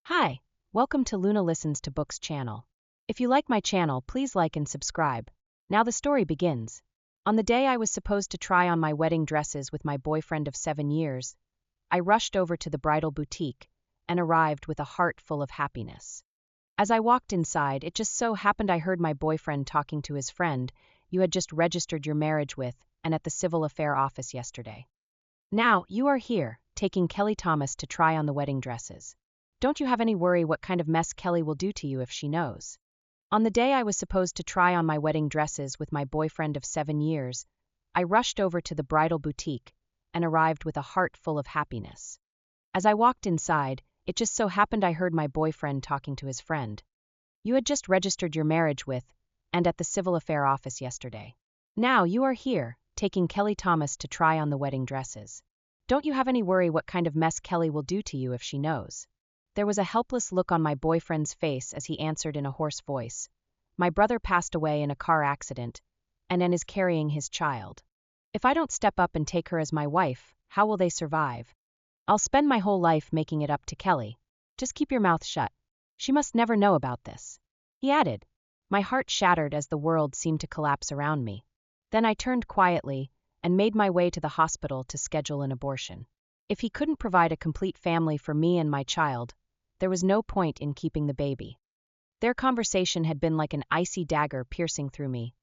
Hi, welcome to Luna Listens to Books channel. If you like my channel, please like and subscribe. Now the story begins. On the day I was supposed to try on my wedding dresses with my boyfriend of 7 years, I rushed over to the bridal boutique and arrived with a heart full of happiness. As I walked inside, it just so happened I heard my boyfriend talking to his friend you had just registered your marriage with and at the civil affair office yesterday. Now, you are here, taking Kelly Thomas to try on the wedding dresses. Don't you have any worry what kind of mess Kelly will do to you if she knows? On the day I was supposed to try on my wedding dresses with my boyfriend of 7 years, I rushed over to the bridal boutique and arrived with a heart full of happiness. As I walked inside, it just so happened I heard my boyfriend talking to his friend you had just registered your marriage with and at the civil affair office yesterday. Now you are here, taking Kelly Thomas to try on the wedding dresses. Don't you have any worry what kind of mess Kelly will do to you if she knows? There was a helpless look on my boyfriend's face as he answered in a hoarse voice. My brother passed away in a car accident and is carrying his child. If I don't step up and take her as my wife, how will they survive? I'll spend my whole life making it up to Kelly. Just keep your mouth shut. She must never know about this, he added. My heart shattered as the world seemed to collapse around me. Then I turned quietly and made my way to the hospital to schedule an abortion. If he couldn't provide a complete family for me and my child, there was no point in keeping the baby. Their conversation had been like an icy dagger piercing through me,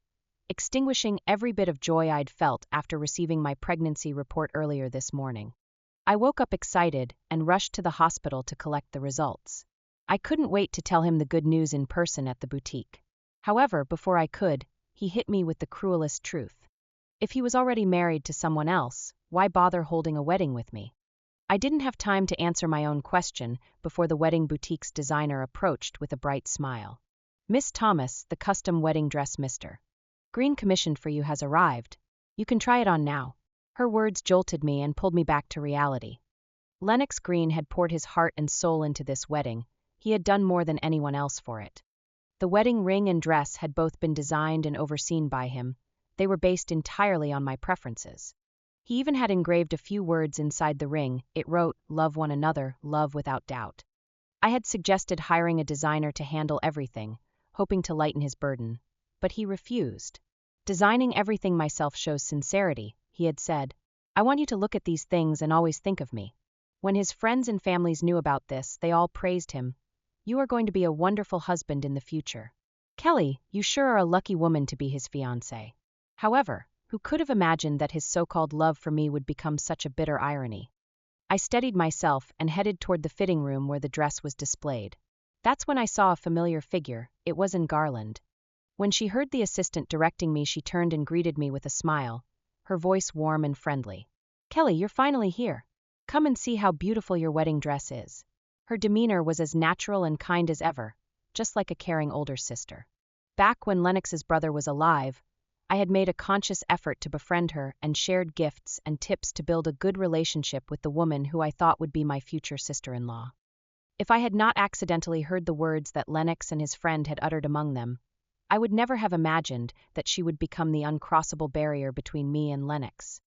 extinguishing every bit of joy I'd felt after receiving my pregnancy report earlier this morning. I woke up excited and rushed to the hospital to collect the results. I couldn't wait to tell him the good news in person at the boutique. However, before I could, he hit me with the cruelest truth. If he was already married to someone else, why bother holding a wedding with me? I didn't have time to answer my own question before the wedding boutique's designer approached with a bright smile. Miss Thomas, the custom wedding dress Mr. Green commissioned for you has arrived. You can try it on now. Her words jolted me and pulled me back to reality. Lennox Green had poured his heart and soul into this wedding. He had done more than anyone else for it. The wedding ring and dress had both been designed and overseen by him. They were based entirely on my preferences. He even had engraved a few words inside the ring. It wrote, "Love one another, love without doubt." I had suggested hiring a designer to handle everything, hoping to lighten his burden, but he refused. Designing everything myself shows sincerity, he had said. I want you to look at these things and always think of me. When his friends and families knew about this, they all praised him. You are going to be a wonderful husband in the future. Kelly, you sure are a lucky woman to be his fiancée. However, who could have imagined that his so-called love for me would become such a bitter irony? I steadied myself and headed toward the fitting room where the dress was displayed. That's when I saw a familiar figure. It was in Garland. When she heard the assistant directing me, she turned and greeted me with a smile, her voice warm and friendly. Kelly, you're finally here. Come and see how beautiful your wedding dress is. Her demeanor was as natural and kind as ever, just like a caring older sister. Back when Lennox's brother was alive, I had made a conscious effort to befriend her and shared gifts and tips to build a good relationship with the woman who I thought would be my future sister-in-law. If I had not accidentally heard the words that Lennox and his friend had uttered among them, I would never have imagined that she would become the uncrossable barrier between me and Lennox.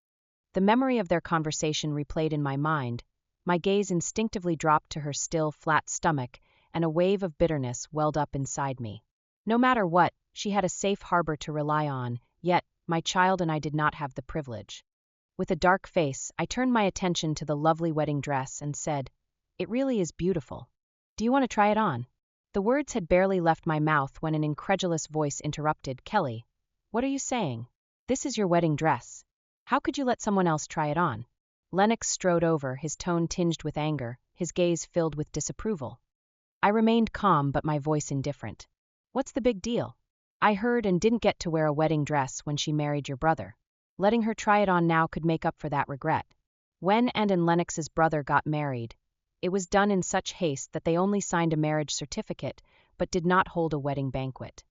The memory of their conversation replayed in my mind. My gaze instinctively dropped to her still, flat stomach, and a wave of bitterness welled up inside me. No matter what, she had a safe harbor to rely on, yet my child and I did not have the privilege. With a dark face, I turned my attention to the lovely wedding dress and said, "It really is beautiful. Do you want to try it on?" The words had barely left my mouth when an incredulous voice interrupted. Kelly, what are you saying? This is your wedding dress. How could you let someone else try it on? Lennox strode over, his tone tinged with anger, his gaze filled with disapproval. I remained calm but my voice indifferent. What's the big deal? I heard and didn't get to wear a wedding dress when she married your brother. Letting her try it on now could make up for that regret. When and Lennox's brother got married, it was done in such haste that they only signed a marriage certificate but did not hold a wedding banquet.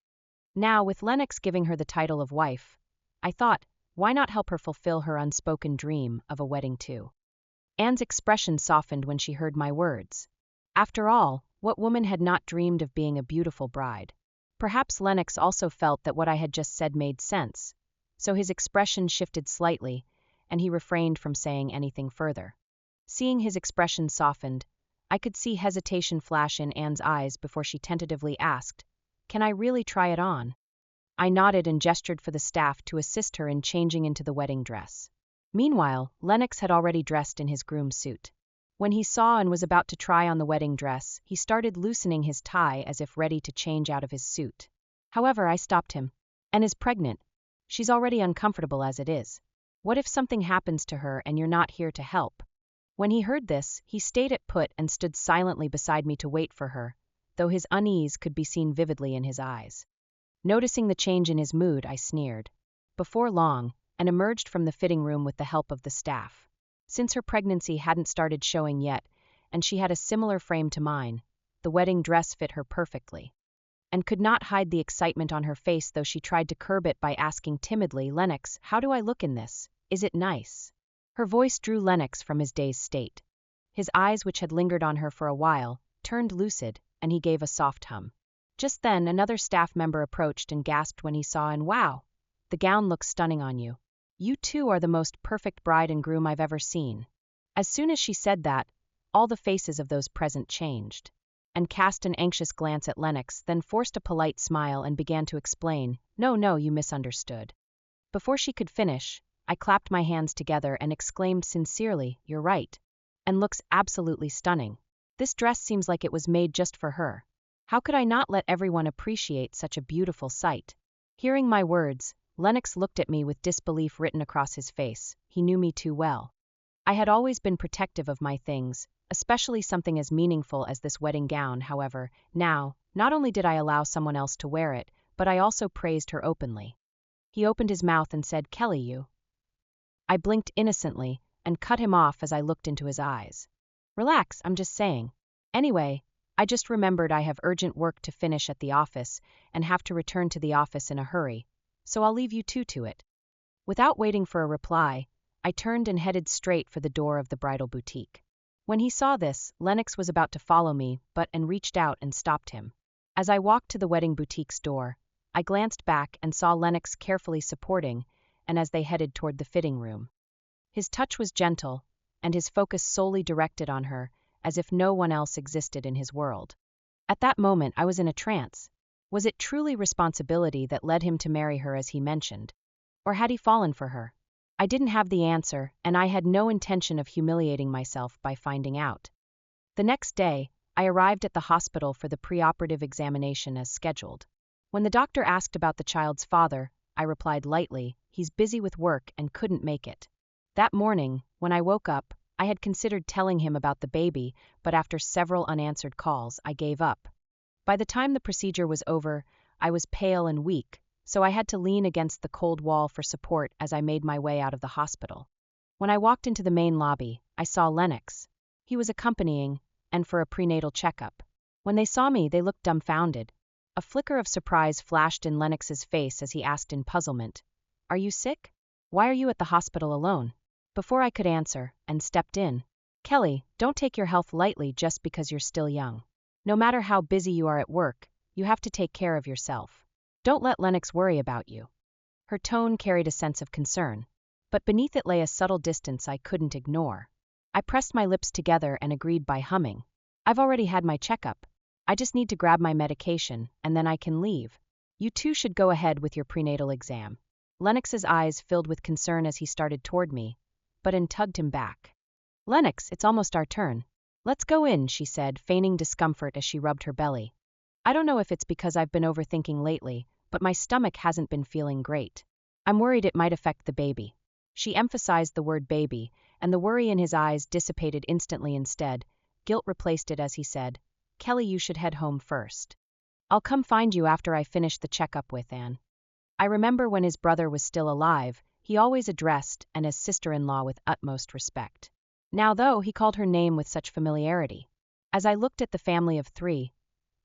Now, with Lennox giving her the title of wife, I thought, why not help her fulfill her unspoken dream of a wedding too? Anne's expression softened when she heard my words. After all, what woman had not dreamed of being a beautiful bride? Perhaps Lennox also felt that what I had just said made sense, so his expression shifted slightly, and he refrained from saying anything further. Seeing his expression softened, I could see hesitation flash in Anne's eyes before she tentatively asked, "Can I really try it on?" I nodded and gestured for the staff to assist her in changing into the wedding dress. Meanwhile, Lennox had already dressed in his groom's suit. When he saw and was about to try on the wedding dress, he started loosening his tie as if ready to change out of his suit. However, I stopped him. "Anne is pregnant. She's already uncomfortable as it is. What if something happens to her and you're not here to help?" When he heard this, he stayed at put and stood silently beside me to wait for her, though his unease could be seen vividly in his eyes. Noticing the change in his mood, I sneered. Before long, and emerged from the fitting room with the help of the staff. Since her pregnancy hadn't started showing yet, and she had a similar frame to mine, the wedding dress fit her perfectly. And could not hide the excitement on her face, though she tried to curb it by asking timidly, "Lennox, how do I look in this? Is it nice?" Her voice drew Lennox from his dazed state. His eyes, which had lingered on her for a while, turned lucid, and he gave a soft hum. Just then, another staff member approached and gasped when he saw Anne. "Wow! The gown looks stunning on you. You two are the most perfect bride and groom I've ever seen." As soon as she said that, all the faces of those present changed. And cast an anxious glance at Lennox, then forced a polite smile and began to explain, No, you misunderstood." Before she could finish, I clapped my hands together and exclaimed sincerely, "You're right. And looks absolutely stunning. This dress seems like it was made just for her. How could I not let everyone appreciate such a beautiful sight?" Hearing my words, Lennox looked at me with disbelief written across his face. He knew me too well. I had always been protective of my things, especially something as meaningful as this wedding gown. However, now, not only did I allow someone else to wear it, but I also praised her openly. He opened his mouth and said, "Kelly, you." I blinked innocently and cut him off as I looked into his eyes. "Relax, I'm just saying. Anyway, I just remembered I have urgent work to finish at the office and have to return to the office in a hurry, so I'll leave you two to it." Without waiting for a reply, I turned and headed straight for the door of the bridal boutique. When he saw this, Lennox was about to follow me, but Anne reached out and stopped him. As I walked to the wedding boutique's door, I glanced back and saw Lennox carefully supporting, and as they headed toward the fitting room. His touch was gentle, and his focus solely directed on her, as if no one else existed in his world. At that moment, I was in a trance. Was it truly responsibility that led him to marry her as he mentioned? Or had he fallen for her? I didn't have the answer, and I had no intention of humiliating myself by finding out. The next day, I arrived at the hospital for the preoperative examination as scheduled. When the doctor asked about the child's father, I replied lightly, "He's busy with work and couldn't make it." That morning, when I woke up, I had considered telling him about the baby, but after several unanswered calls, I gave up. By the time the procedure was over, I was pale and weak, so I had to lean against the cold wall for support as I made my way out of the hospital. When I walked into the main lobby, I saw Lennox. He was accompanying, and for a prenatal checkup. When they saw me, they looked dumbfounded. A flicker of surprise flashed in Lennox's face as he asked in puzzlement, "Are you sick? Why are you at the hospital alone?" Before I could answer, Anne stepped in. "Kelly, don't take your health lightly just because you're still young. No matter how busy you are at work, you have to take care of yourself. Don't let Lennox worry about you." Her tone carried a sense of concern, but beneath it lay a subtle distance I couldn't ignore. I pressed my lips together and agreed by humming, "I've already had my checkup. I just need to grab my medication, and then I can leave. You two should go ahead with your prenatal exam." Lennox's eyes filled with concern as he started toward me, but Anne tugged him back. "Lennox, it's almost our turn. Let's go in," she said, feigning discomfort as she rubbed her belly. "I don't know if it's because I've been overthinking lately, but my stomach hasn't been feeling great. I'm worried it might affect the baby." She emphasized the word baby, and the worry in his eyes dissipated instantly instead. Guilt replaced it as he said, "Kelly, you should head home first. I'll come find you after I finish the checkup with Anne." I remember when his brother was still alive, he always addressed Anne as sister-in-law with utmost respect. Now, though, he called her name with such familiarity. As I looked at the family of three,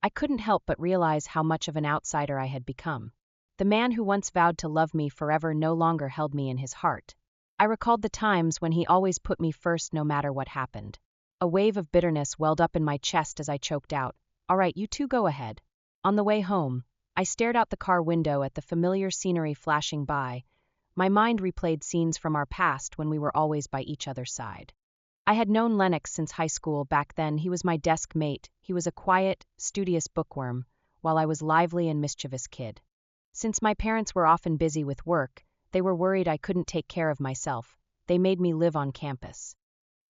I couldn't help but realize how much of an outsider I had become. The man who once vowed to love me forever no longer held me in his heart. I recalled the times when he always put me first no matter what happened. A wave of bitterness welled up in my chest as I choked out, "All right, you two go ahead." On the way home, I stared out the car window at the familiar scenery flashing by. My mind replayed scenes from our past when we were always by each other's side. I had known Lennox since high school. Back then, he was my desk mate. He was a quiet, studious bookworm, while I was lively and mischievous kid. Since my parents were often busy with work, they were worried I couldn't take care of myself. They made me live on campus.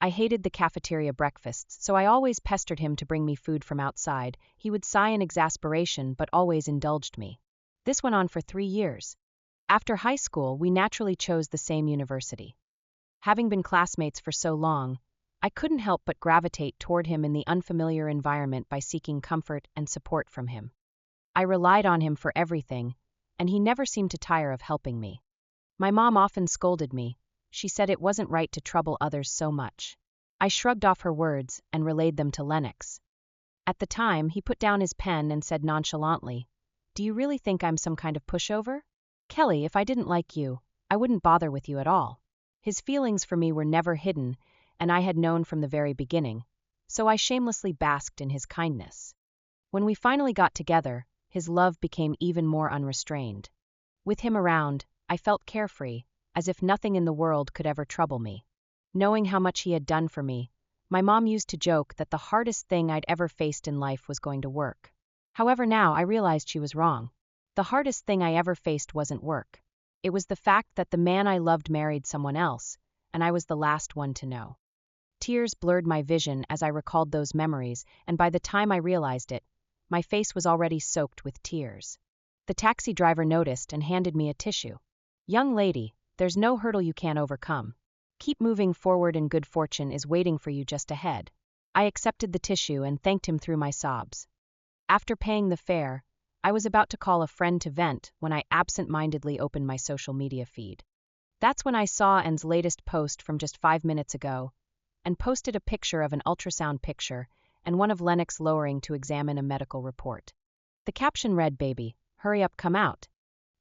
I hated the cafeteria breakfasts, so I always pestered him to bring me food from outside. He would sigh in exasperation but always indulged me. This went on for 3 years. After high school, we naturally chose the same university. Having been classmates for so long, I couldn't help but gravitate toward him in the unfamiliar environment by seeking comfort and support from him. I relied on him for everything, and he never seemed to tire of helping me. My mom often scolded me. She said it wasn't right to trouble others so much. I shrugged off her words and relayed them to Lennox. At the time, he put down his pen and said nonchalantly, "Do you really think I'm some kind of pushover? Kelly, if I didn't like you, I wouldn't bother with you at all." His feelings for me were never hidden, and I had known from the very beginning, so I shamelessly basked in his kindness. When we finally got together, his love became even more unrestrained. With him around, I felt carefree, as if nothing in the world could ever trouble me. Knowing how much he had done for me, my mom used to joke that the hardest thing I'd ever faced in life was going to work. However, now I realized she was wrong. The hardest thing I ever faced wasn't work. It was the fact that the man I loved married someone else, and I was the last one to know. Tears blurred my vision as I recalled those memories, and by the time I realized it, my face was already soaked with tears. The taxi driver noticed and handed me a tissue. "Young lady, there's no hurdle you can't overcome. Keep moving forward and good fortune is waiting for you just ahead." I accepted the tissue and thanked him through my sobs. After paying the fare, I was about to call a friend to vent when I absent-mindedly opened my social media feed. That's when I saw N's latest post from just 5 minutes ago, and posted a picture of an ultrasound picture and one of Lennox lowering to examine a medical report. The caption read, "Baby, hurry up, come out.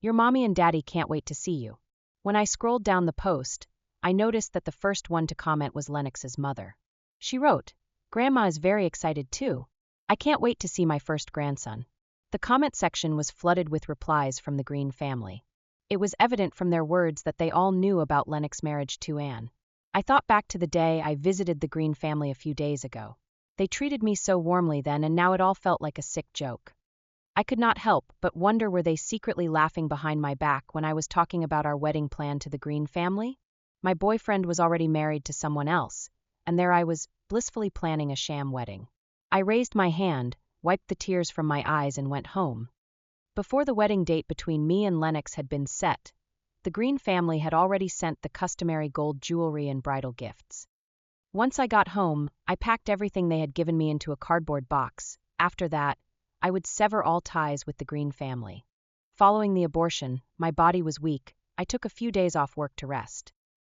Your mommy and daddy can't wait to see you." When I scrolled down the post, I noticed that the first one to comment was Lennox's mother. She wrote, "Grandma is very excited too. I can't wait to see my first grandson." The comment section was flooded with replies from the Green family. It was evident from their words that they all knew about Lennox's marriage to Anne. I thought back to the day I visited the Green family a few days ago. They treated me so warmly then, and now it all felt like a sick joke. I could not help but wonder, were they secretly laughing behind my back when I was talking about our wedding plan to the Green family? My boyfriend was already married to someone else, and there I was, blissfully planning a sham wedding. I raised my hand, wiped the tears from my eyes, and went home. Before the wedding date between me and Lennox had been set, the Green family had already sent the customary gold jewelry and bridal gifts. Once I got home, I packed everything they had given me into a cardboard box. After that, I would sever all ties with the Green family. Following the abortion, my body was weak. I took a few days off work to rest.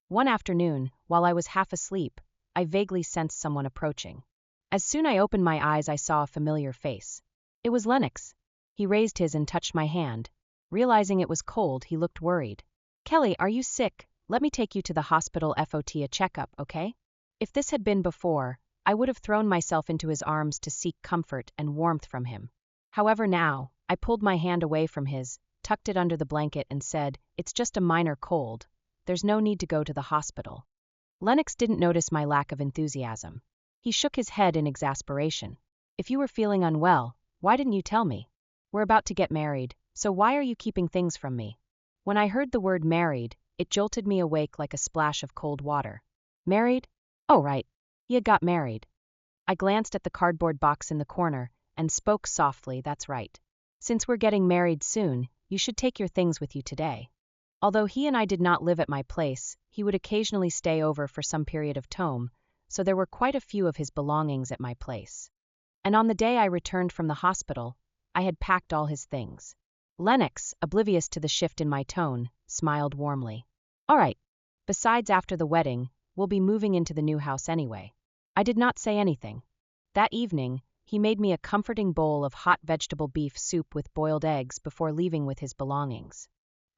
One afternoon, while I was half asleep, I vaguely sensed someone approaching. As soon as I opened my eyes, I saw a familiar face. It was Lennox. He raised his and touched my hand. Realizing it was cold, he looked worried. "Kelly, are you sick? Let me take you to the hospital for a checkup, okay?" If this had been before, I would have thrown myself into his arms to seek comfort and warmth from him. However, now, I pulled my hand away from his, tucked it under the blanket, and said, "It's just a minor cold. There's no need to go to the hospital." Lennox didn't notice my lack of enthusiasm. He shook his head in exasperation. "If you were feeling unwell, why didn't you tell me? We're about to get married, so why are you keeping things from me?" When I heard the word married, it jolted me awake like a splash of cold water. Married? Oh, right. He had got married. I glanced at the cardboard box in the corner and spoke softly, "That's right. Since we're getting married soon, you should take your things with you today." Although he and I did not live at my place, he would occasionally stay over for some period of time, so there were quite a few of his belongings at my place. And on the day I returned from the hospital, I had packed all his things. Lennox, oblivious to the shift in my tone, smiled warmly. "All right. Besides, after the wedding, we'll be moving into the new house anyway." I did not say anything. That evening, he made me a comforting bowl of hot vegetable beef soup with boiled eggs before leaving with his belongings.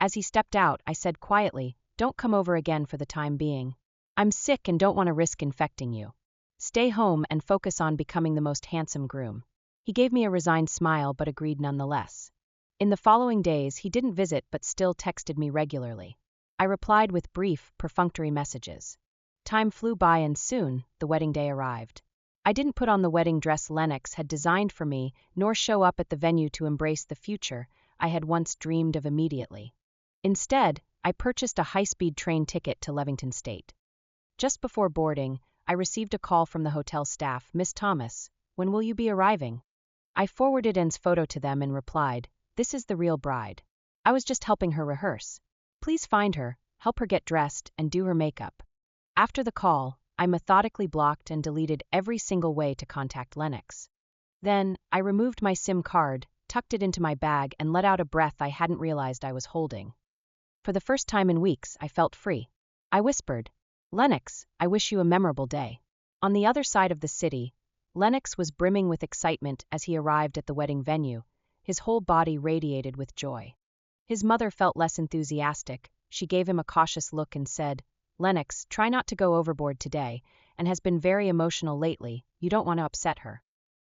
As he stepped out, I said quietly, "Don't come over again for the time being. I'm sick and don't want to risk infecting you. Stay home and focus on becoming the most handsome groom." He gave me a resigned smile but agreed nonetheless. In the following days, he didn't visit but still texted me regularly. I replied with brief, perfunctory messages. Time flew by and soon, the wedding day arrived. I didn't put on the wedding dress Lennox had designed for me, nor show up at the venue to embrace the future I had once dreamed of immediately. Instead, I purchased a high-speed train ticket to Levington State. Just before boarding, I received a call from the hotel staff. "Miss Thomas, when will you be arriving?" I forwarded Anne's photo to them and replied, "This is the real bride. I was just helping her rehearse. Please find her, help her get dressed, and do her makeup." After the call, I methodically blocked and deleted every single way to contact Lennox. Then, I removed my SIM card, tucked it into my bag, and let out a breath I hadn't realized I was holding. For the first time in weeks, I felt free. I whispered, "Lennox, I wish you a memorable day." On the other side of the city, Lennox was brimming with excitement as he arrived at the wedding venue. His whole body radiated with joy. His mother felt less enthusiastic. She gave him a cautious look and said, "Lennox, try not to go overboard today, and has been very emotional lately. You don't want to upset her."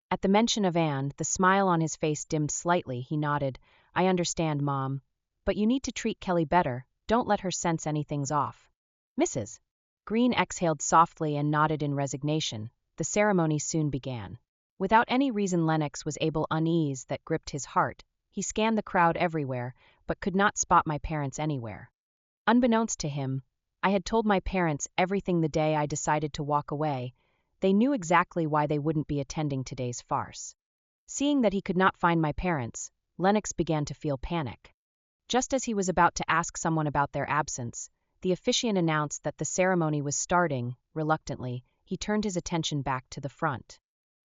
At the mention of Anne, the smile on his face dimmed slightly. He nodded, "I understand, Mom. But you need to treat Kelly better. Don't let her sense anything's off." "Mrs. Green exhaled softly and nodded in resignation. The ceremony soon began. Without any reason, Lennox was able unease that gripped his heart. He scanned the crowd everywhere, but could not spot my parents anywhere. Unbeknownst to him, I had told my parents everything the day I decided to walk away. They knew exactly why they wouldn't be attending today's farce. Seeing that he could not find my parents, Lennox began to feel panic. Just as he was about to ask someone about their absence, the officiant announced that the ceremony was starting. Reluctantly, he turned his attention back to the front.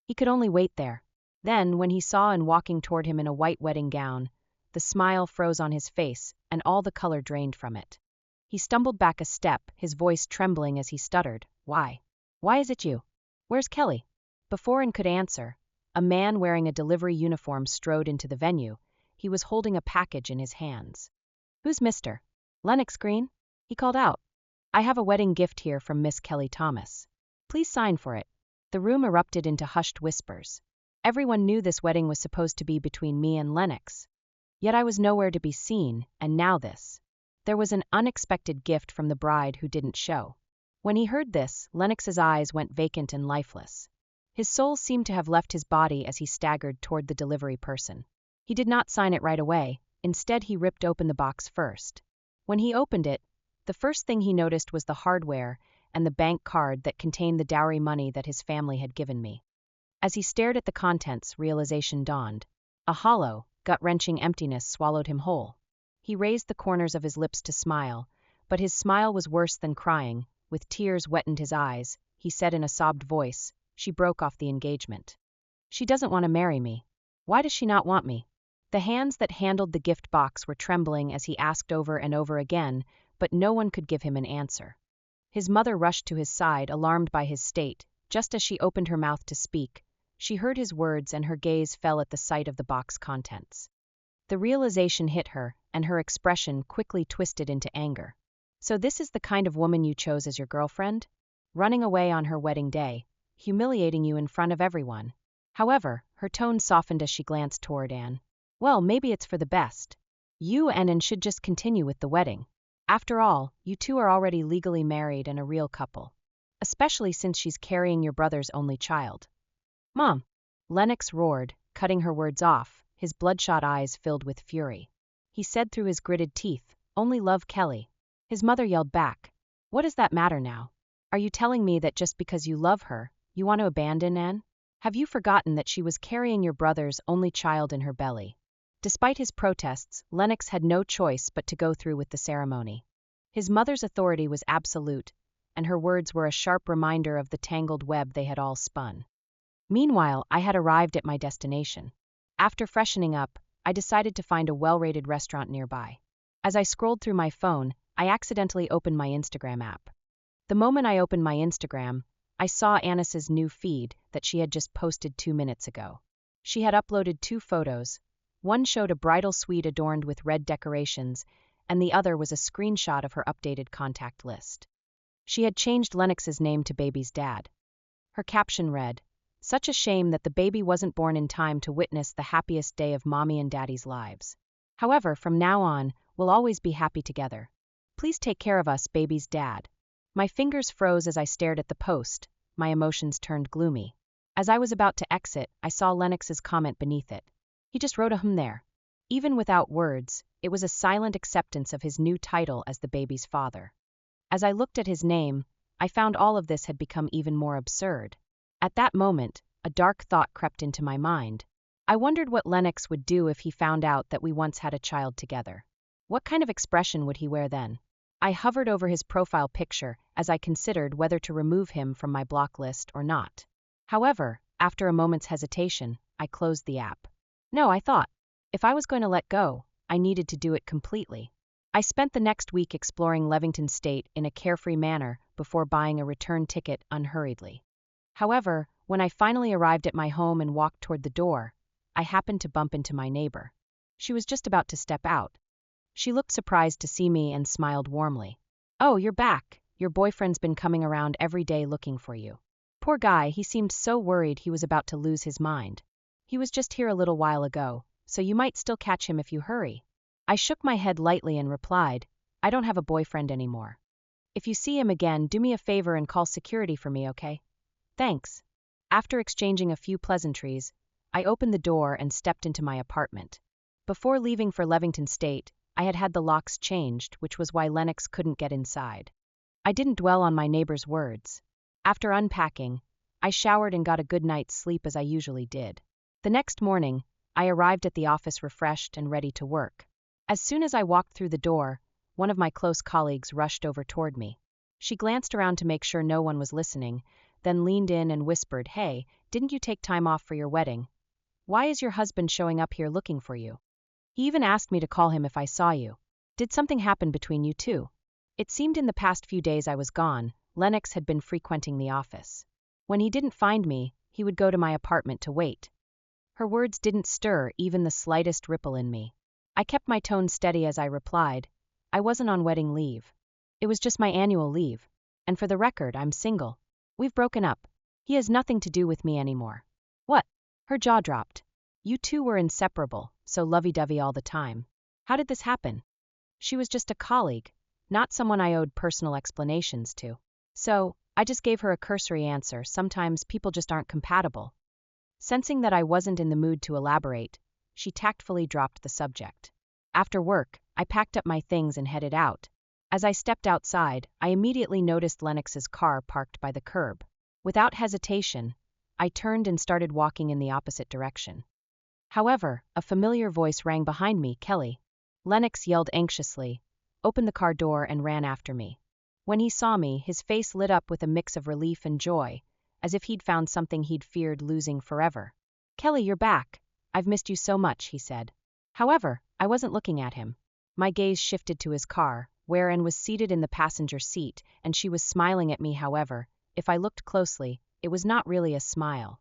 He could only wait there. Then, when he saw Anne walking toward him in a white wedding gown, the smile froze on his face, and all the color drained from it. He stumbled back a step, his voice trembling as he stuttered, "Why? Why is it you? Where's Kelly?" Before Anne could answer, a man wearing a delivery uniform strode into the venue. He was holding a package in his hands. "Who's Mr. Lennox Green?" he called out. "I have a wedding gift here from Miss Kelly Thomas. Please sign for it." The room erupted into hushed whispers. Everyone knew this wedding was supposed to be between me and Lennox. Yet I was nowhere to be seen, and now this. There was an unexpected gift from the bride who didn't show. When he heard this, Lennox's eyes went vacant and lifeless. His soul seemed to have left his body as he staggered toward the delivery person. He did not sign it right away. Instead, he ripped open the box first. When he opened it, the first thing he noticed was the hardware and the bank card that contained the dowry money that his family had given me. As he stared at the contents, realization dawned. A hollow, gut-wrenching emptiness swallowed him whole. He raised the corners of his lips to smile, but his smile was worse than crying. With tears wetting his eyes, he said in a sobbed voice, "She broke off the engagement. She doesn't want to marry me. Why does she not want me?" The hands that handled the gift box were trembling as he asked over and over again, but no one could give him an answer. His mother rushed to his side, alarmed by his state. Just as she opened her mouth to speak, she heard his words and her gaze fell at the sight of the box contents. The realization hit her, and her expression quickly twisted into anger. "So this is the kind of woman you chose as your girlfriend? Running away on her wedding day, humiliating you in front of everyone." However, her tone softened as she glanced toward Anne. "Well, maybe it's for the best. You and Anne should just continue with the wedding. After all, you two are already legally married and a real couple. Especially since she's carrying your brother's only child." "Mom!" Lennox roared, cutting her words off, his bloodshot eyes filled with fury. He said through his gritted teeth, "Only love Kelly." His mother yelled back, "What does that matter now? Are you telling me that just because you love her, you want to abandon Anne? Have you forgotten that she was carrying your brother's only child in her belly?" Despite his protests, Lennox had no choice but to go through with the ceremony. His mother's authority was absolute, and her words were a sharp reminder of the tangled web they had all spun. Meanwhile, I had arrived at my destination. After freshening up, I decided to find a well-rated restaurant nearby. As I scrolled through my phone, I accidentally opened my Instagram app. The moment I opened my Instagram, I saw Annis's new feed that she had just posted 2 minutes ago. She had uploaded 2 photos. One showed a bridal suite adorned with red decorations, and the other was a screenshot of her updated contact list. She had changed Lennox's name to baby's dad. Her caption read, "Such a shame that the baby wasn't born in time to witness the happiest day of mommy and daddy's lives. However, from now on, we'll always be happy together. Please take care of us, baby's dad." My fingers froze as I stared at the post, my emotions turned gloomy. As I was about to exit, I saw Lennox's comment beneath it. He just wrote a there. Even without words, it was a silent acceptance of his new title as the baby's father. As I looked at his name, I found all of this had become even more absurd. At that moment, a dark thought crept into my mind. I wondered what Lennox would do if he found out that we once had a child together. What kind of expression would he wear then? I hovered over his profile picture as I considered whether to remove him from my block list or not. However, after a moment's hesitation, I closed the app. No, I thought, if I was going to let go, I needed to do it completely. I spent the next week exploring Levington State in a carefree manner before buying a return ticket unhurriedly. However, when I finally arrived at my home and walked toward the door, I happened to bump into my neighbor. She was just about to step out. She looked surprised to see me and smiled warmly. "Oh, you're back. Your boyfriend's been coming around every day looking for you." Poor guy, he seemed so worried he was about to lose his mind. "He was just here a little while ago, so you might still catch him if you hurry." I shook my head lightly and replied, "I don't have a boyfriend anymore. If you see him again, do me a favor and call security for me, okay? Thanks." After exchanging a few pleasantries, I opened the door and stepped into my apartment. Before leaving for Levington State, I had had the locks changed, which was why Lennox couldn't get inside. I didn't dwell on my neighbor's words. After unpacking, I showered and got a good night's sleep as I usually did. The next morning, I arrived at the office refreshed and ready to work. As soon as I walked through the door, one of my close colleagues rushed over toward me. She glanced around to make sure no one was listening, then leaned in and whispered, "Hey, didn't you take time off for your wedding? Why is your husband showing up here looking for you? He even asked me to call him if I saw you. Did something happen between you two?" It seemed in the past few days I was gone, Lennox had been frequenting the office. When he didn't find me, he would go to my apartment to wait. Her words didn't stir even the slightest ripple in me. I kept my tone steady as I replied, "I wasn't on wedding leave. It was just my annual leave. And for the record, I'm single. We've broken up. He has nothing to do with me anymore." "What?" Her jaw dropped. "You two were inseparable, so lovey-dovey all the time. How did this happen?" She was just a colleague, not someone I owed personal explanations to. So, I just gave her a cursory answer. Sometimes people just aren't compatible. Sensing that I wasn't in the mood to elaborate, she tactfully dropped the subject. After work, I packed up my things and headed out. As I stepped outside, I immediately noticed Lennox's car parked by the curb. Without hesitation, I turned and started walking in the opposite direction. However, a familiar voice rang behind me, "Kelly." Lennox yelled anxiously, opened the car door and ran after me. When he saw me, his face lit up with a mix of relief and joy, as if he'd found something he'd feared losing forever. "Kelly, you're back. I've missed you so much," he said. However, I wasn't looking at him. My gaze shifted to his car, where Anne was seated in the passenger seat, and she was smiling at me. However, if I looked closely, it was not really a smile.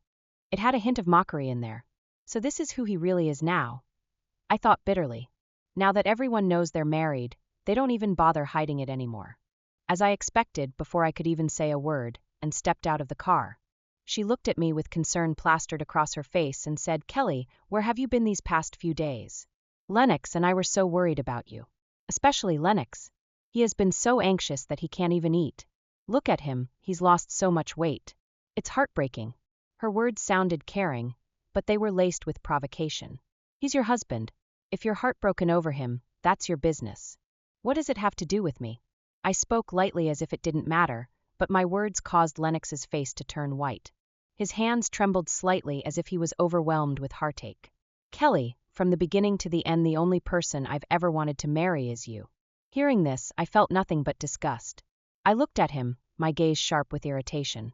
It had a hint of mockery in there. So this is who he really is now, I thought bitterly. Now that everyone knows they're married, they don't even bother hiding it anymore. As I expected, before I could even say a word, and stepped out of the car. She looked at me with concern plastered across her face and said, "Kelly, where have you been these past few days? Lennox and I were so worried about you. Especially Lennox. He has been so anxious that he can't even eat. Look at him, he's lost so much weight. It's heartbreaking." Her words sounded caring, but they were laced with provocation. "He's your husband. If you're heartbroken over him, that's your business. What does it have to do with me?" I spoke lightly as if it didn't matter, but my words caused Lennox's face to turn white. His hands trembled slightly as if he was overwhelmed with heartache. "Kelly, from the beginning to the end, the only person I've ever wanted to marry is you." Hearing this, I felt nothing but disgust. I looked at him, my gaze sharp with irritation.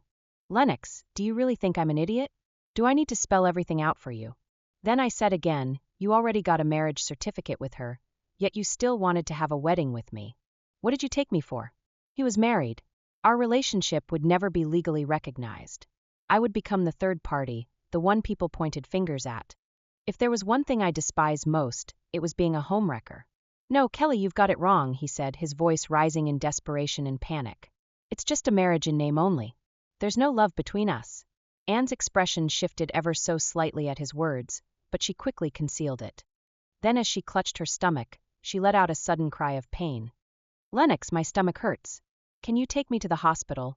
"Lennox, do you really think I'm an idiot? Do I need to spell everything out for you?" Then I said again, "You already got a marriage certificate with her, yet you still wanted to have a wedding with me. What did you take me for?" He was married. Our relationship would never be legally recognized. I would become the third party, the one people pointed fingers at. If there was one thing I despised most, it was being a homewrecker. "No, Kelly, you've got it wrong," he said, his voice rising in desperation and panic. "It's just a marriage in name only. There's no love between us." Anne's expression shifted ever so slightly at his words, but she quickly concealed it. Then as she clutched her stomach, she let out a sudden cry of pain. "Lennox, my stomach hurts. Can you take me to the hospital?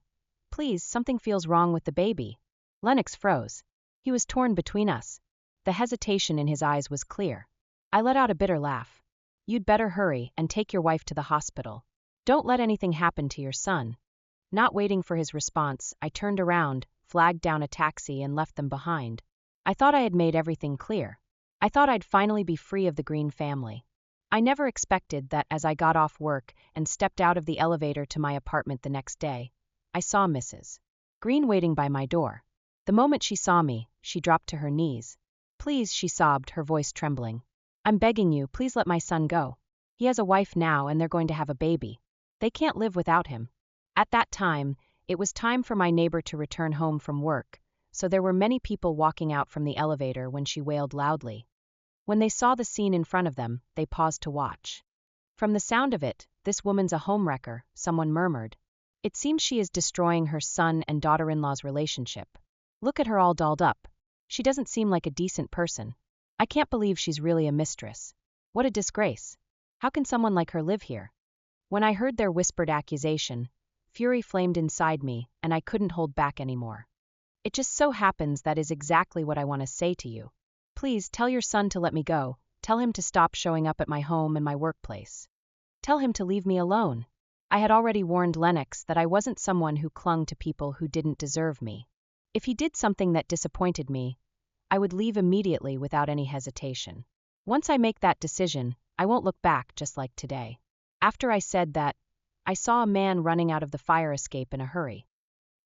Please, something feels wrong with the baby. Lennox froze. He was torn between us. The hesitation in his eyes was clear. I let out a bitter laugh. You'd better hurry and take your wife to the hospital. Don't let anything happen to your son. Not waiting for his response, I turned around, flagged down a taxi, and left them behind. I thought I had made everything clear. I thought I'd finally be free of the Green family. I never expected that as I got off work and stepped out of the elevator to my apartment the next day, I saw Mrs. Green waiting by my door. The moment she saw me, she dropped to her knees. Please, she sobbed, her voice trembling. I'm begging you, please let my son go. He has a wife now and they're going to have a baby. They can't live without him. At that time, it was time for my neighbor to return home from work, so there were many people walking out from the elevator when she wailed loudly. When they saw the scene in front of them, they paused to watch. From the sound of it, this woman's a homewrecker, someone murmured. It seems she is destroying her son and daughter-in-law's relationship. Look at her all dolled up. She doesn't seem like a decent person. I can't believe she's really a mistress. What a disgrace. How can someone like her live here? When I heard their whispered accusation, fury flamed inside me, and I couldn't hold back anymore. It just so happens that is exactly what I want to say to you. Please tell your son to let me go. Tell him to stop showing up at my home and my workplace. Tell him to leave me alone. I had already warned Lennox that I wasn't someone who clung to people who didn't deserve me. If he did something that disappointed me, I would leave immediately without any hesitation. Once I make that decision, I won't look back, just like today. After I said that, I saw a man running out of the fire escape in a hurry.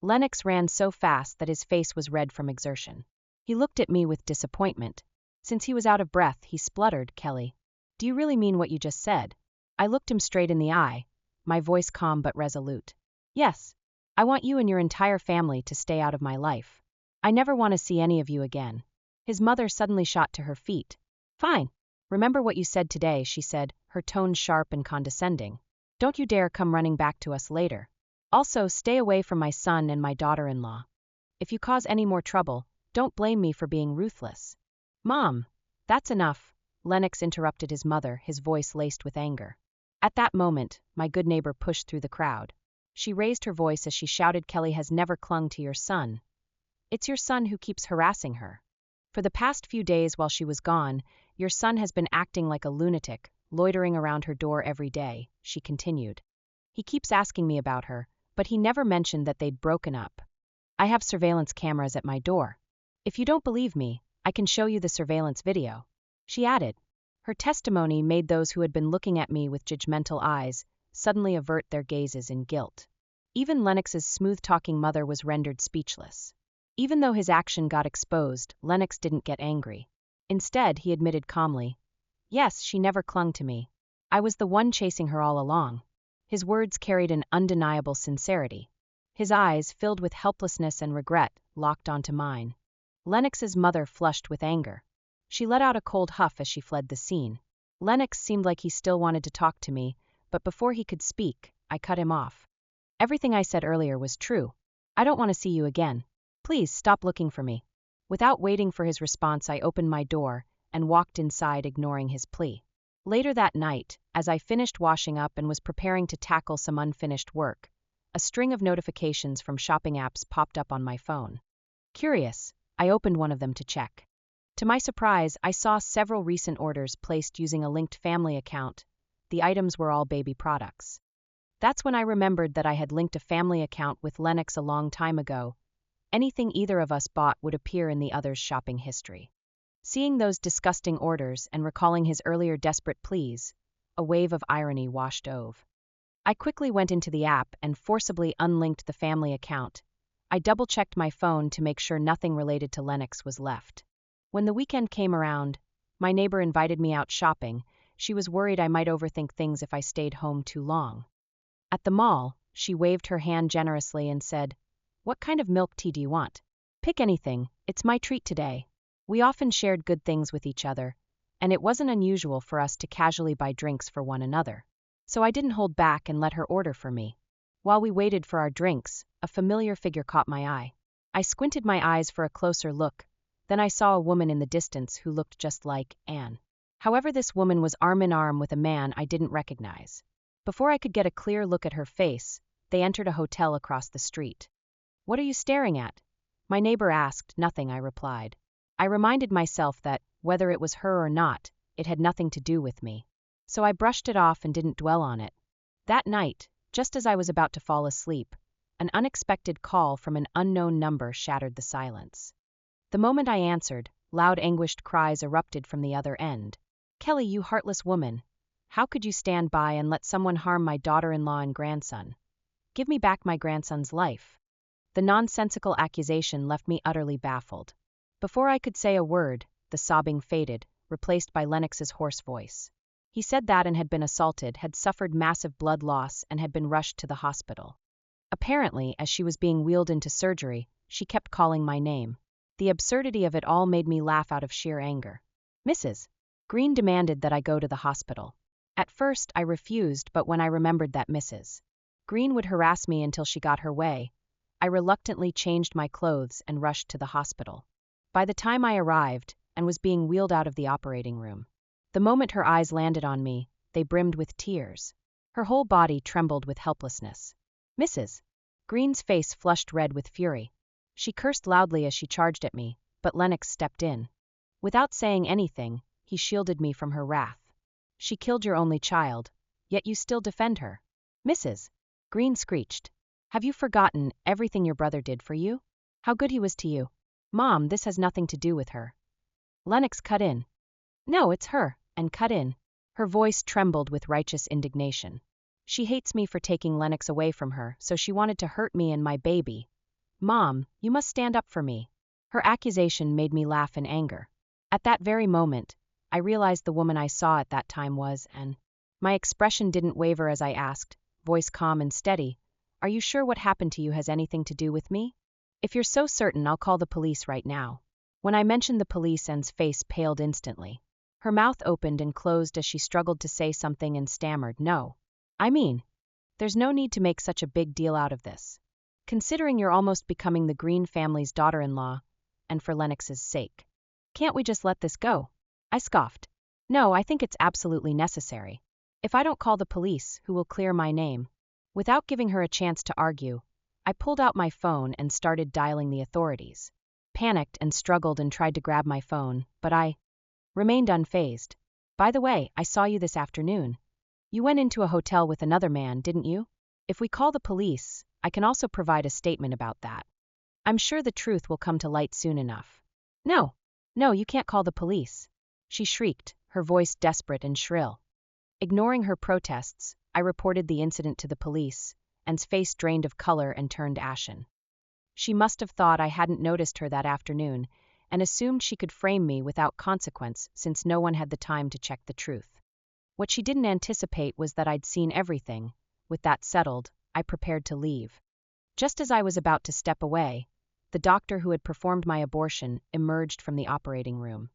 Lennox ran so fast that his face was red from exertion. He looked at me with disappointment. Since he was out of breath, he spluttered, Kelly. Do you really mean what you just said? I looked him straight in the eye, my voice calm but resolute. Yes. I want you and your entire family to stay out of my life. I never want to see any of you again. His mother suddenly shot to her feet. Fine. Remember what you said today, she said, her tone sharp and condescending. Don't you dare come running back to us later. Also, stay away from my son and my daughter-in-law. If you cause any more trouble, don't blame me for being ruthless. Mom, that's enough, Lennox interrupted his mother, his voice laced with anger. At that moment, my good neighbor pushed through the crowd. She raised her voice as she shouted, Kelly has never clung to your son. It's your son who keeps harassing her. For the past few days while she was gone, your son has been acting like a lunatic, loitering around her door every day, she continued. He keeps asking me about her, but he never mentioned that they'd broken up. I have surveillance cameras at my door. If you don't believe me, I can show you the surveillance video. She added. Her testimony made those who had been looking at me with judgmental eyes suddenly avert their gazes in guilt. Even Lennox's smooth-talking mother was rendered speechless. Even though his action got exposed, Lennox didn't get angry. Instead, he admitted calmly, yes, she never clung to me. I was the one chasing her all along. His words carried an undeniable sincerity. His eyes, filled with helplessness and regret, locked onto mine. Lennox's mother flushed with anger. She let out a cold huff as she fled the scene. Lennox seemed like he still wanted to talk to me, but before he could speak, I cut him off. Everything I said earlier was true. I don't want to see you again. Please stop looking for me. Without waiting for his response, I opened my door and walked inside, ignoring his plea. Later that night, as I finished washing up and was preparing to tackle some unfinished work, a string of notifications from shopping apps popped up on my phone. Curious, I opened one of them to check. To my surprise, I saw several recent orders placed using a linked family account. The items were all baby products. That's when I remembered that I had linked a family account with Lennox a long time ago. Anything either of us bought would appear in the other's shopping history. Seeing those disgusting orders and recalling his earlier desperate pleas, a wave of irony washed over. I quickly went into the app and forcibly unlinked the family account. I double-checked my phone to make sure nothing related to Lennox was left. When the weekend came around, my neighbor invited me out shopping. She was worried I might overthink things if I stayed home too long. At the mall, she waved her hand generously and said, "What kind of milk tea do you want? Pick anything, it's my treat today." We often shared good things with each other, and it wasn't unusual for us to casually buy drinks for one another. So I didn't hold back and let her order for me. While we waited for our drinks, a familiar figure caught my eye. I squinted my eyes for a closer look. Then I saw a woman in the distance who looked just like Anne. However, this woman was arm in arm with a man I didn't recognize. Before I could get a clear look at her face, they entered a hotel across the street. "What are you staring at?" my neighbor asked. "Nothing," I replied. I reminded myself that, whether it was her or not, it had nothing to do with me. So I brushed it off and didn't dwell on it. That night, just as I was about to fall asleep, an unexpected call from an unknown number shattered the silence. The moment I answered, loud anguished cries erupted from the other end. "Kelly, you heartless woman! How could you stand by and let someone harm my daughter-in-law and grandson? Give me back my grandson's life." The nonsensical accusation left me utterly baffled. Before I could say a word, the sobbing faded, replaced by Lennox's hoarse voice. He said that and had been assaulted, had suffered massive blood loss, and had been rushed to the hospital. Apparently, as she was being wheeled into surgery, she kept calling my name. The absurdity of it all made me laugh out of sheer anger. "Mrs. Green demanded that I go to the hospital. At first, I refused, but when I remembered that Mrs. Green would harass me until she got her way, I reluctantly changed my clothes and rushed to the hospital. By the time I arrived, and was being wheeled out of the operating room, the moment her eyes landed on me, they brimmed with tears. Her whole body trembled with helplessness. Mrs. Green's face flushed red with fury. She cursed loudly as she charged at me, but Lennox stepped in. Without saying anything, he shielded me from her wrath. "She killed your only child, yet you still defend her." Mrs. Green screeched. "Have you forgotten everything your brother did for you? How good he was to you?" "Mom, this has nothing to do with her." Lennox cut in. "No, it's her," and cut in. Her voice trembled with righteous indignation. "She hates me for taking Lennox away from her, so she wanted to hurt me and my baby. Mom, you must stand up for me." Her accusation made me laugh in anger. At that very moment, I realized the woman I saw at that time was an. My expression didn't waver as I asked, voice calm and steady, "Are you sure what happened to you has anything to do with me? If you're so certain, I'll call the police right now." When I mentioned the police, Anne's face paled instantly. Her mouth opened and closed as she struggled to say something and stammered, "No. I mean, there's no need to make such a big deal out of this. Considering you're almost becoming the Green family's daughter-in-law, and for Lennox's sake. Can't we just let this go?" I scoffed. "No, I think it's absolutely necessary. If I don't call the police, who will clear my name?" Without giving her a chance to argue, I pulled out my phone and started dialing the authorities. Panicked and struggled and tried to grab my phone, but I remained unfazed. "By the way, I saw you this afternoon. You went into a hotel with another man, didn't you? If we call the police, I can also provide a statement about that. I'm sure the truth will come to light soon enough." "No, no, you can't call the police," she shrieked, her voice desperate and shrill. Ignoring her protests, I reported the incident to the police, Anne's face drained of color and turned ashen. She must have thought I hadn't noticed her that afternoon, and assumed she could frame me without consequence since no one had the time to check the truth. What she didn't anticipate was that I'd seen everything. With that settled, I prepared to leave. Just as I was about to step away, the doctor who had performed my abortion emerged from the operating room.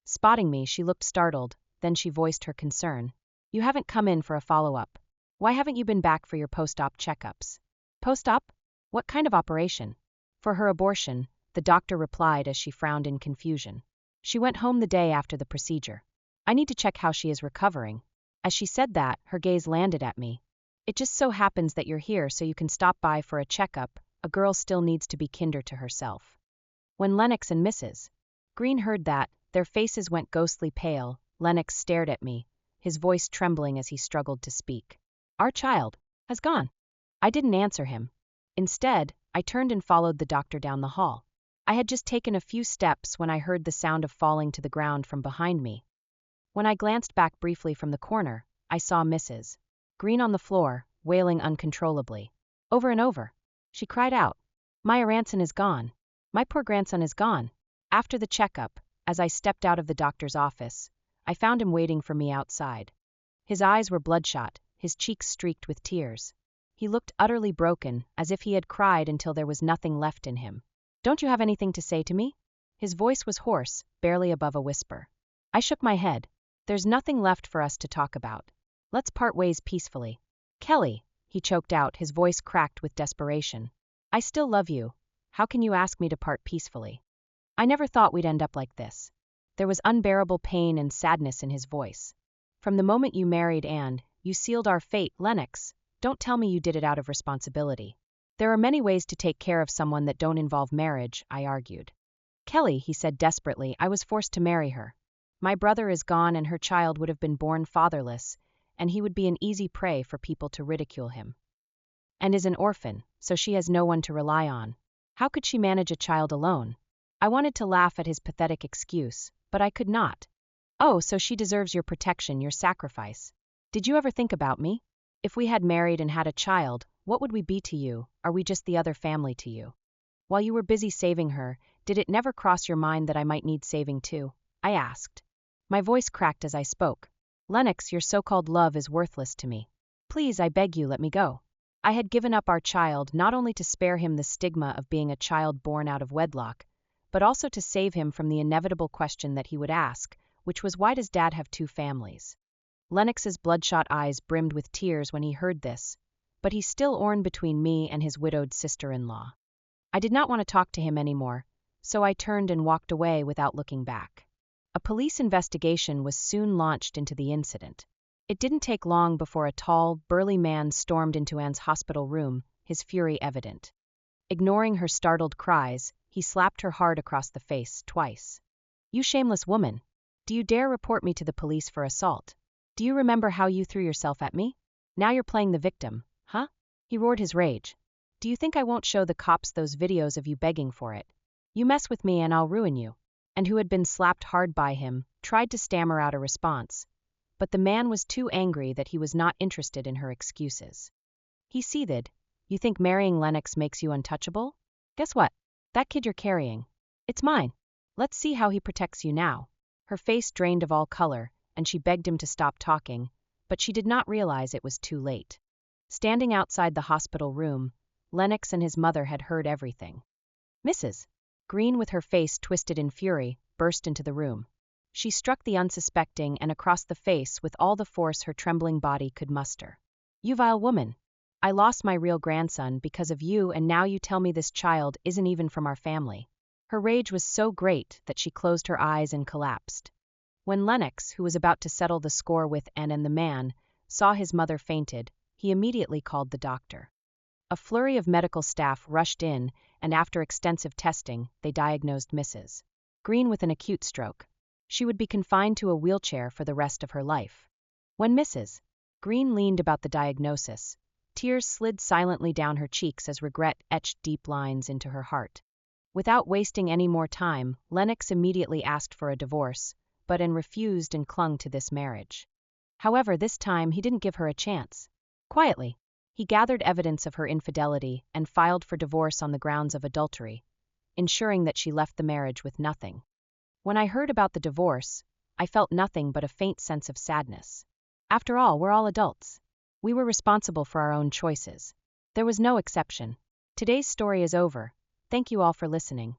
Spotting me, she looked startled, then she voiced her concern. "You haven't come in for a follow-up. Why haven't you been back for your post-op checkups?" "Post-op? What kind of operation?" "For her abortion," the doctor replied as she frowned in confusion. "She went home the day after the procedure. I need to check how she is recovering." As she said that, her gaze landed at me. "It just so happens that you're here so you can stop by for a checkup. A girl still needs to be kinder to herself." When Lennox and Mrs. Green heard that, their faces went ghostly pale. Lennox stared at me, his voice trembling as he struggled to speak. "Our child has gone." I didn't answer him. Instead, I turned and followed the doctor down the hall. I had just taken a few steps when I heard the sound of falling to the ground from behind me. When I glanced back briefly from the corner, I saw Mrs. Green on the floor, wailing uncontrollably. Over and over, she cried out, "My Ranson is gone. My poor grandson is gone." After the checkup, as I stepped out of the doctor's office, I found him waiting for me outside. His eyes were bloodshot, his cheeks streaked with tears. He looked utterly broken, as if he had cried until there was nothing left in him. "Don't you have anything to say to me?" His voice was hoarse, barely above a whisper. I shook my head. "There's nothing left for us to talk about. Let's part ways peacefully." "Kelly," he choked out, his voice cracked with desperation. "I still love you. How can you ask me to part peacefully? I never thought we'd end up like this." There was unbearable pain and sadness in his voice. "From the moment you married Anne, you sealed our fate, Lennox. Don't tell me you did it out of responsibility. There are many ways to take care of someone that don't involve marriage, I argued. Kelly, he said desperately, I was forced to marry her. My brother is gone and her child would have been born fatherless, and he would be an easy prey for people to ridicule him. And is an orphan, so she has no one to rely on. How could she manage a child alone? I wanted to laugh at his pathetic excuse, but I could not. Oh, so she deserves your protection, your sacrifice. Did you ever think about me? If we had married and had a child, what would we be to you? Are we just the other family to you? While you were busy saving her, did it never cross your mind that I might need saving too? I asked. My voice cracked as I spoke. Lennox, your so-called love is worthless to me. Please, I beg you, let me go. I had given up our child not only to spare him the stigma of being a child born out of wedlock, but also to save him from the inevitable question that he would ask, which was, why does Dad have two families? Lennox's bloodshot eyes brimmed with tears when he heard this, but he still orned between me and his widowed sister-in-law. I did not want to talk to him anymore, so I turned and walked away without looking back. A police investigation was soon launched into the incident. It didn't take long before a tall, burly man stormed into Anne's hospital room, his fury evident. Ignoring her startled cries, he slapped her hard across the face twice. You shameless woman! Do you dare report me to the police for assault? Do you remember how you threw yourself at me? Now you're playing the victim, huh? He roared his rage. Do you think I won't show the cops those videos of you begging for it? You mess with me and I'll ruin you. And who had been slapped hard by him, tried to stammer out a response. But the man was too angry that he was not interested in her excuses. He seethed. You think marrying Lennox makes you untouchable? Guess what? That kid you're carrying. It's mine. Let's see how he protects you now. Her face drained of all color, and she begged him to stop talking, but she did not realize it was too late. Standing outside the hospital room, Lennox and his mother had heard everything. Mrs. Green, with her face twisted in fury, burst into the room. She struck the unsuspecting and across the face with all the force her trembling body could muster. You vile woman! I lost my real grandson because of you, and now you tell me this child isn't even from our family. Her rage was so great that she closed her eyes and collapsed. When Lennox, who was about to settle the score with Anne and the man, saw his mother fainted, he immediately called the doctor. A flurry of medical staff rushed in, and after extensive testing, they diagnosed Mrs. Green with an acute stroke. She would be confined to a wheelchair for the rest of her life. When Mrs. Green leaned about the diagnosis, tears slid silently down her cheeks as regret etched deep lines into her heart. Without wasting any more time, Lennox immediately asked for a divorce, but Anne refused and clung to this marriage. However, this time he didn't give her a chance. Quietly, he gathered evidence of her infidelity and filed for divorce on the grounds of adultery, ensuring that she left the marriage with nothing. When I heard about the divorce, I felt nothing but a faint sense of sadness. After all, we're all adults. We were responsible for our own choices. There was no exception. Today's story is over. Thank you all for listening.